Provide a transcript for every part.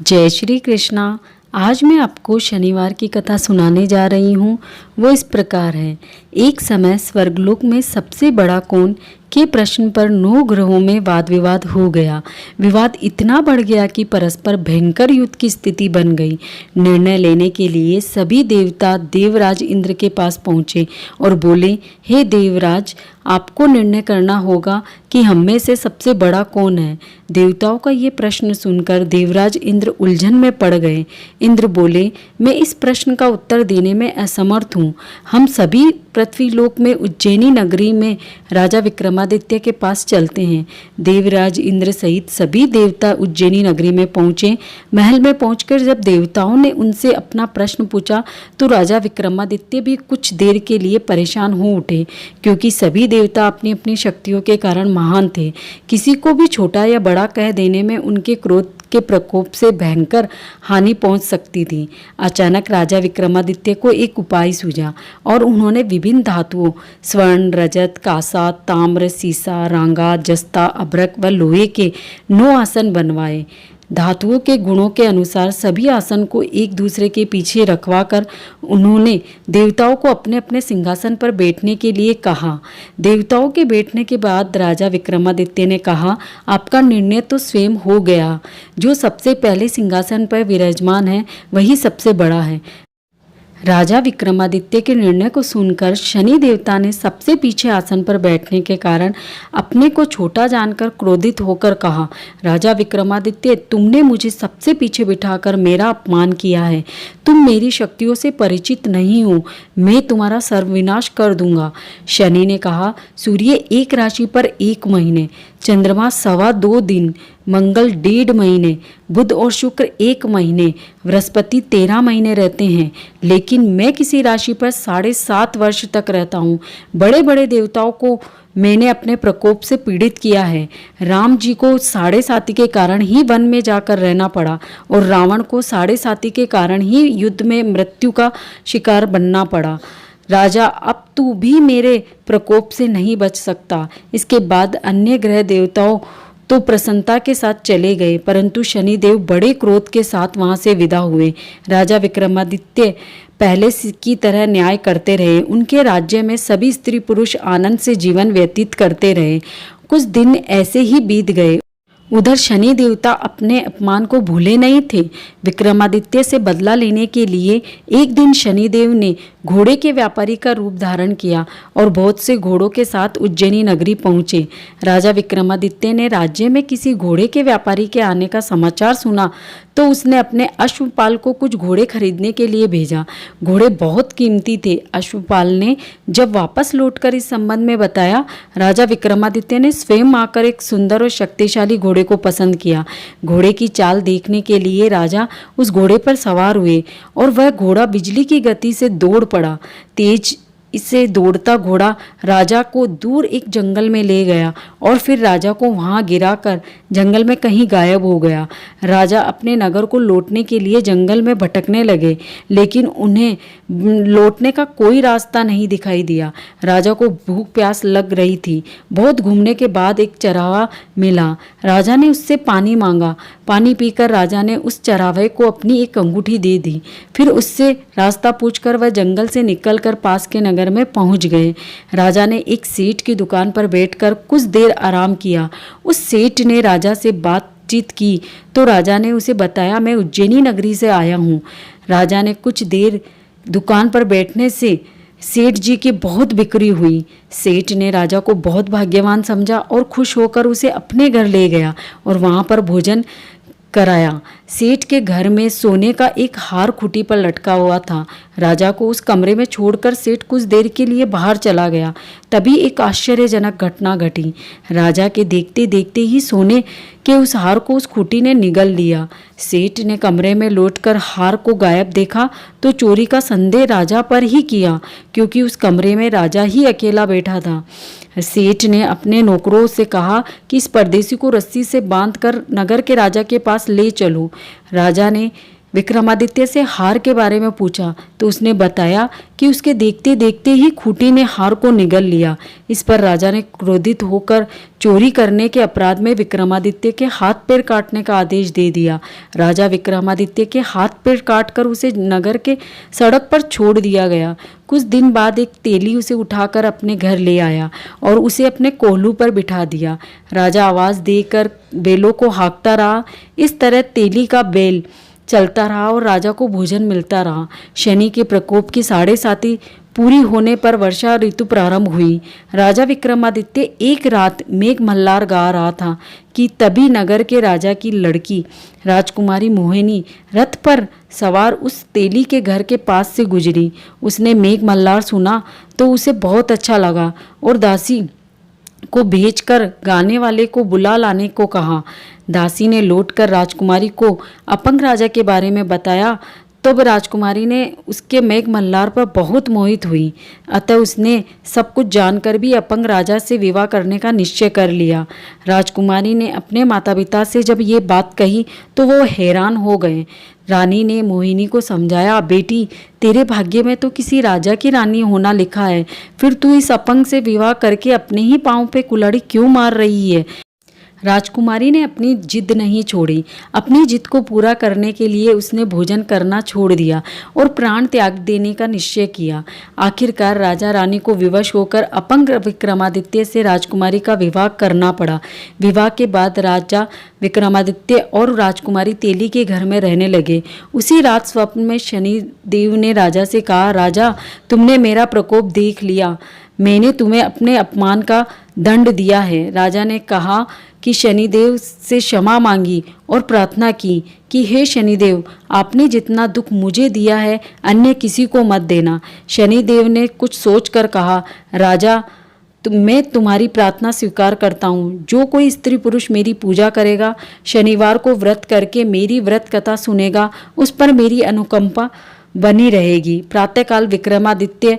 जय श्री कृष्णा। आज मैं आपको शनिवार की कथा सुनाने जा रही हूँ। वो इस प्रकार है। एक समय स्वर्गलोक में सबसे बड़ा कौन के प्रश्न पर 9 ग्रहों में वाद विवाद हो गया। विवाद इतना बढ़ गया कि परस्पर भयंकर युद्ध की स्थिति बन गई। निर्णय लेने के लिए सभी देवता देवराज इंद्र के पास पहुँचे और बोले, हे देवराज, आपको निर्णय करना होगा कि हम में से सबसे बड़ा कौन है। देवताओं का ये प्रश्न सुनकर देवराज इंद्र उलझन में पड़ गए। इंद्र बोले, मैं इस प्रश्न का उत्तर देने में असमर्थ हूँ। हम सभी पृथ्वीलोक में उज्जैनी नगरी में राजा विक्रमादित्य के पास चलते हैं। देवराज इंद्र सहित सभी देवता उज्जैनी नगरी में पहुंचे। महल में पहुंचकर जब देवताओं ने उनसे अपना प्रश्न पूछा तो राजा विक्रमादित्य भी कुछ देर के लिए परेशान हो उठे, क्योंकि सभी देवता अपनी अपनी शक्तियों के कारण महान थे। किसी को भी छोटा या बड़ा कह देने में उनके क्रोध के प्रकोप से भयंकर हानि पहुंच सकती थी। अचानक राजा विक्रमादित्य को एक उपाय सूझा और उन्होंने विभिन्न धातुओं स्वर्ण, रजत, कांसा, ताम्र, सीसा, रांगा, जस्ता, अभ्रक व लोहे के 9 आसन बनवाए। धातुओं के गुणों के अनुसार सभी आसन को एक दूसरे के पीछे रखवा कर उन्होंने देवताओं को अपने अपने सिंहासन पर बैठने के लिए कहा। देवताओं के बैठने के बाद राजा विक्रमादित्य ने कहा, आपका निर्णय तो स्वयं हो गया। जो सबसे पहले सिंहासन पर विराजमान है वही सबसे बड़ा है। राजा विक्रमादित्य के निर्णय को सुनकर शनि देवता ने सबसे पीछे आसन पर बैठने के कारण अपने को छोटा जानकर क्रोधित होकर कहा, राजा विक्रमादित्य, तुमने मुझे सबसे पीछे बिठाकर मेरा अपमान किया है। तुम मेरी शक्तियों से परिचित नहीं हो। मैं तुम्हारा सर्वविनाश कर दूंगा। शनि ने कहा, सूर्य एक राशि पर 1 महीने, चंद्रमा 2.25 दिन, मंगल 1.5 महीने, बुध और शुक्र 1 महीने, बृहस्पति 13 महीने रहते हैं, लेकिन मैं किसी राशि पर 7.5 वर्ष तक रहता हूँ। बड़े बड़े देवताओं को मैंने अपने प्रकोप से पीड़ित किया है। राम जी को 7.5 के कारण ही वन में जाकर रहना पड़ा और रावण को 7.5 के कारण ही युद्ध में मृत्यु का शिकार बनना पड़ा। राजा, अब तू भी मेरे प्रकोप से नहीं बच सकता। इसके बाद अन्य ग्रह देवताओं तो प्रसन्नता के साथ चले गए, परंतु शनिदेव बड़े क्रोध के साथ वहां से विदा हुए। राजा विक्रमादित्य पहले की तरह न्याय करते रहे। उनके राज्य में सभी स्त्री पुरुष आनंद से जीवन व्यतीत करते रहे। कुछ दिन ऐसे ही बीत गए। उधर शनि देवता अपने अपमान को भूले नहीं थे। विक्रमादित्य से बदला लेने के लिए एक दिन शनिदेव ने घोड़े के व्यापारी का रूप धारण किया और बहुत से घोड़ों के साथ उज्जैनी नगरी पहुंचे। राजा विक्रमादित्य ने राज्य में किसी घोड़े के व्यापारी के आने का समाचार सुना तो उसने अपने अश्वपाल को कुछ घोड़े खरीदने के लिए भेजा। घोड़े बहुत कीमती थे। अश्वपाल ने जब वापस लौटकर इस संबंध में बताया, राजा विक्रमादित्य ने स्वयं आकर एक सुंदर और शक्तिशाली घोड़े को पसंद किया। घोड़े की चाल देखने के लिए राजा उस घोड़े पर सवार हुए और वह घोड़ा बिजली की गति से दौड़ पड़ा। तेज इससे दौड़ता घोड़ा राजा को दूर एक जंगल में ले गया और फिर राजा को वहां गिराकर जंगल में कहीं गायब हो गया। राजा अपने नगर को लौटने के लिए जंगल में भटकने लगे, लेकिन उन्हें लौटने का कोई रास्ता नहीं दिखाई दिया। राजा को भूख प्यास लग रही थी। बहुत घूमने के बाद एक चरावा मिला। राजा ने उससे पानी मांगा। पानी पीकर राजा ने उस चरावे को अपनी एक अंगूठी दे दी। फिर उससे रास्ता पूछकर वह जंगल से निकलकर पास के नगर में पहुंच गए। राजा ने एक सेठ की दुकान पर बैठकर कुछ देर आराम किया। उस सेठ ने राजा से बातचीत की तो राजा ने उसे बताया, मैं उज्जैनी नगरी से आया हूँ। राजा ने कुछ देर दुकान पर बैठने से सेठ जी की बहुत बिक्री हुई। सेठ ने राजा को बहुत भाग्यवान समझा और खुश होकर उसे अपने घर ले गया और वहां पर भोजन कराया। सेठ के घर में सोने का एक हार खूंटी पर लटका हुआ था। राजा को उस कमरे में छोड़कर सेठ कुछ देर के लिए बाहर चला गया। तभी एक आश्चर्यजनक घटना घटी। राजा के देखते देखते ही सोने के उस हार को उस खूंटी ने निगल लिया। सेठ ने कमरे में लौटकर हार को गायब देखा तो चोरी का संदेह राजा पर ही किया, क्योंकि उस कमरे में राजा ही अकेला बैठा था। सेठ ने अपने नौकरों से कहा कि इस परदेसी को रस्सी से बांधकर नगर के राजा के पास ले चलो। राजा ने विक्रमादित्य से हार के बारे में पूछा तो उसने बताया कि उसके देखते देखते ही खूंटी ने हार को निगल लिया। इस पर राजा ने क्रोधित होकर चोरी करने के अपराध में विक्रमादित्य के हाथ पैर काटने का आदेश दे दिया। राजा विक्रमादित्य के हाथ पैर काटकर उसे नगर के सड़क पर छोड़ दिया गया। कुछ दिन बाद एक तेली उसे उठाकर अपने घर ले आया और उसे अपने कोल्हू पर बिठा दिया। राजा आवाज़ देकर बैलों को हाँकता रहा। इस तरह तेली का बैल चलता रहा और राजा को भोजन मिलता रहा। शनि के प्रकोप की 7.5 पूरी होने पर वर्षा ऋतु प्रारंभ हुई। राजा विक्रमादित्य एक रात मेघ मल्हार गा रहा था कि तभी नगर के राजा की लड़की राजकुमारी मोहिनी रथ पर सवार उस तेली के घर के पास से गुजरी। उसने मेघ मल्हार सुना तो उसे बहुत अच्छा लगा और दासी को भेजकर गाने वाले को बुला लाने को कहा। दासी ने लौटकर राजकुमारी को अपंग राजा के बारे में बताया। तब राजकुमारी ने उसके मेघ मल्हार पर बहुत मोहित हुई। अतः उसने सब कुछ जानकर भी अपंग राजा से विवाह करने का निश्चय कर लिया। राजकुमारी ने अपने माता पिता से जब ये बात कही तो वो हैरान हो गए। रानी ने मोहिनी को समझाया, बेटी तेरे भाग्य में तो किसी राजा की रानी होना लिखा है, फिर तू इस अपंग से विवाह करके अपने ही पाँव पे कुल्हाड़ी क्यों मार रही है। राजकुमारी ने अपनी जिद नहीं छोड़ी। अपनी जिद को पूरा करने के लिए उसने भोजन करना छोड़ दिया और प्राण त्याग देने का निश्चय किया। आखिरकार राजा रानी को विवश होकर अपंग विक्रमादित्य से राजकुमारी का विवाह करना पड़ा। विवाह के बाद राजा विक्रमादित्य और राजकुमारी तेली के घर में रहने लगे। उसी रात स्वप्न में शनि देव ने राजा से कहा, राजा तुमने मेरा प्रकोप देख लिया, मैंने तुम्हें अपने अपमान का दंड दिया है। राजा ने कहा कि शनिदेव से क्षमा मांगी और प्रार्थना की कि हे शनिदेव, आपने जितना दुख मुझे दिया है अन्य किसी को मत देना। शनिदेव ने कुछ सोचकर कहा, राजा मैं तुम्हारी प्रार्थना स्वीकार करता हूँ। जो कोई स्त्री पुरुष मेरी पूजा करेगा, शनिवार को व्रत करके मेरी व्रत कथा सुनेगा, उस पर मेरी अनुकंपा बनी रहेगी। प्रातःकाल विक्रमादित्य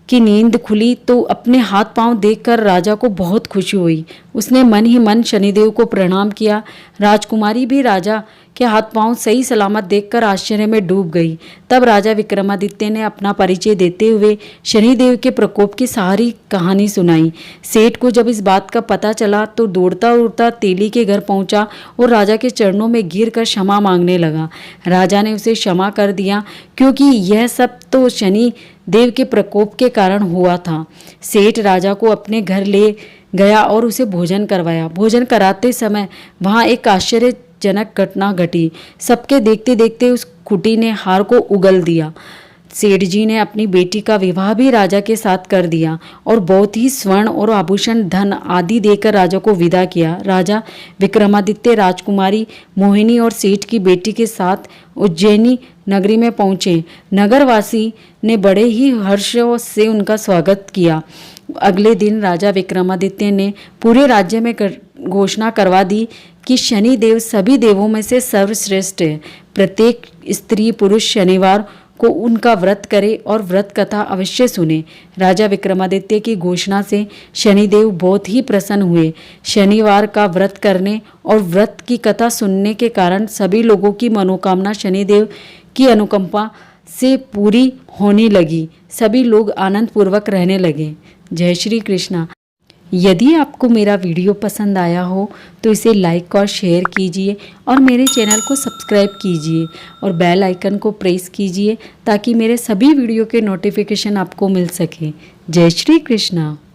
की नींद खुली तो अपने हाथ पांव देखकर राजा को बहुत खुशी हुई। उसने मन ही मन शनिदेव को प्रणाम किया। राजकुमारी भी राजा के हाथ पांव सही सलामत देखकर आश्चर्य में डूब गई। तब राजा विक्रमादित्य ने अपना परिचय देते हुए शनिदेव के प्रकोप की सारी कहानी सुनाई। सेठ को जब इस बात का पता चला तो दौड़ता उड़ता तेली के घर पहुंचा और राजा के चरणों में गिरकर क्षमा मांगने लगा। राजा ने उसे क्षमा कर दिया क्योंकि यह सब तो शनि देव के प्रकोप के कारण हुआ था। सेठ राजा को अपने घर ले गया और उसे भोजन करवाया। भोजन कराते समय वहाँ एक आश्चर्यजनक घटना घटी। सबके देखते देखते उस खूंटी ने हार को उगल दिया। सेठ जी ने अपनी बेटी का विवाह भी राजा के साथ कर दिया और बहुत ही स्वर्ण और आभूषण धन आदि देकर राजा को विदा किया। राजा विक्रमादित्य राजकुमारी मोहिनी और सेठ की बेटी के साथ उज्जैनी नगरी में पहुंचे। नगरवासी ने बड़े ही हर्ष से उनका स्वागत किया। अगले दिन राजा विक्रमादित्य ने पूरे राज्य में घोषणा करवा दी कि शनि देव सभी देवों में से सर्वश्रेष्ठ है। प्रत्येक स्त्री पुरुष शनिवार को उनका व्रत करे और व्रत कथा अवश्य सुने। राजा विक्रमादित्य की घोषणा से शनिदेव बहुत ही प्रसन्न हुए। शनिवार का व्रत करने और व्रत की कथा सुनने के कारण सभी लोगों की मनोकामना शनिदेव की अनुकंपा से पूरी होने लगी। सभी लोग आनंद पूर्वक रहने लगे। जय श्री कृष्णा। यदि आपको मेरा वीडियो पसंद आया हो तो इसे लाइक और शेयर कीजिए और मेरे चैनल को सब्सक्राइब कीजिए और बेल आइकन को प्रेस कीजिए ताकि मेरे सभी वीडियो के नोटिफिकेशन आपको मिल सके। जय श्री कृष्णा।